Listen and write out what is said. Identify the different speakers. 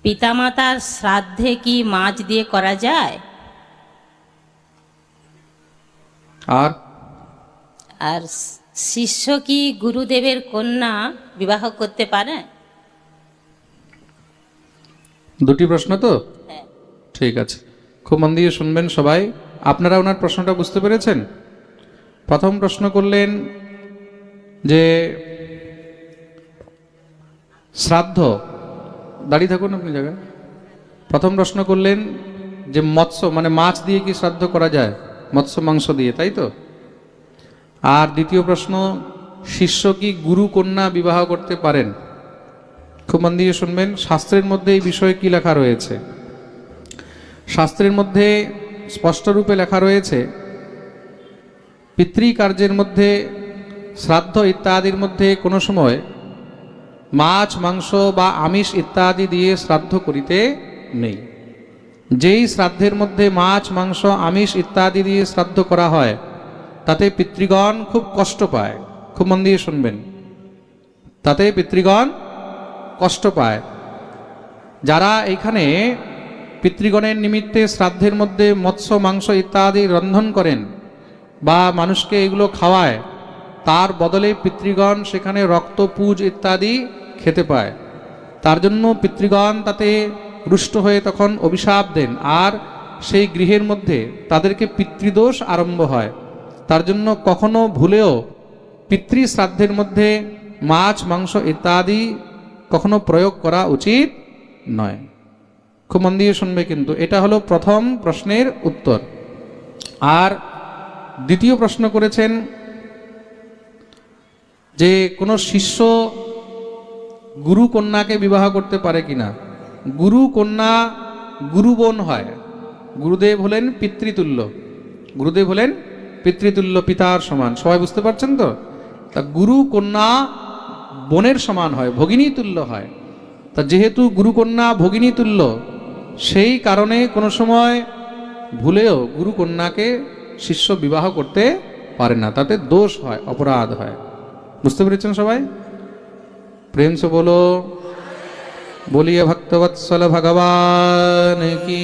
Speaker 1: পিতামাতার শ্রাদ্ধে কি মাছ দিয়ে করা যায়?
Speaker 2: আর
Speaker 1: আর শিষ্য কি গুরুদেবের কন্যা বিবাহ করতে পারে?
Speaker 2: দুটি প্রশ্ন তো?
Speaker 1: হ্যাঁ।
Speaker 2: ঠিক আছে, খুব মন দিয়ে শুনবেন সবাই। আপনারা ওনার প্রশ্নটা বুঝতে পেরেছেন? প্রথম প্রশ্ন করলেন যে শ্রাদ্ধ, দাঁড়িয়ে থাকুন আপনি জায়গায়। প্রথম প্রশ্ন করলেন যে মৎস্য মানে মাছ দিয়ে কি শ্রাদ্ধ করা যায়, মৎস্য মাংস দিয়ে, তাই তো? আর দ্বিতীয় প্রশ্ন, শিষ্য কি গুরু কন্যা বিবাহ করতে পারেন? খুব মন দিয়ে শুনবেন। শাস্ত্রের মধ্যে এই বিষয়ে কি লেখা রয়েছে? শাস্ত্রের মধ্যে স্পষ্টরূপে লেখা রয়েছে, পিতৃকার্যের মধ্যে, শ্রাদ্ধ ইত্যাদির মধ্যে কোনো সময় মাছ মাংস বা আমিষ ইত্যাদি দিয়ে শ্রাদ্ধ করিতে নেই। যেই শ্রাদ্ধের মধ্যে মাছ মাংস আমিষ ইত্যাদি দিয়ে শ্রাদ্ধ করা হয় তাতে পিতৃগণ খুব কষ্ট পায়। খুব মন দিয়ে শুনবেন, তাতে পিতৃগণ কষ্ট পায়। যারা এইখানে পিতৃগণের নিমিত্তে শ্রাদ্ধের মধ্যে মৎস্য মাংস ইত্যাদি রন্ধন করেন বা মানুষকে এগুলো খাওয়ায়, তার বদলে পিতৃগণ সেখানে রক্ত পুজ ইত্যাদি খেতে পায়। তার জন্য পিতৃগণ তাতে রুষ্ট হয়ে তখন অভিশাপ দেন, আর সেই গৃহের মধ্যে তাদেরকে পিতৃদোষ আরম্ভ হয়। তার জন্য কখনো ভুলেও পিতৃ শ্রাদ্ধের মধ্যে মাছ মাংস ইত্যাদি কখনো প্রয়োগ করা উচিত নয়। খুব মন দিয়ে শুনবে কিন্তু। এটা হলো প্রথম প্রশ্নের উত্তর। আর দ্বিতীয় প্রশ্ন করেছেন যে কোনো শিষ্য গুরু কন্যাকে বিবাহ করতে পারে কিনা। গুরু কন্যা গুরু বোন হয়। গুরুদেব হলেন পিতৃতুল্য, গুরুদেব হলেন পিতৃতুল্য, পিতার সমান। সবাই বুঝতে পারছেন তো? তা গুরু কন্যা বোনের সমান হয়, ভগিনী তুল্য হয়। তা যেহেতু গুরু কন্যা ভগিনী তুল্য, সেই কারণে কোনো সময় ভুলেও গুরু কন্যাকে শিষ্য বিবাহ করতে পারে না, তাতে দোষ হয়, অপরাধ হয়। বুঝতে পেরেছেন সবাই? প্রেম সে বলো বলিয়ে ভক্তবৎসল ভগবান কি।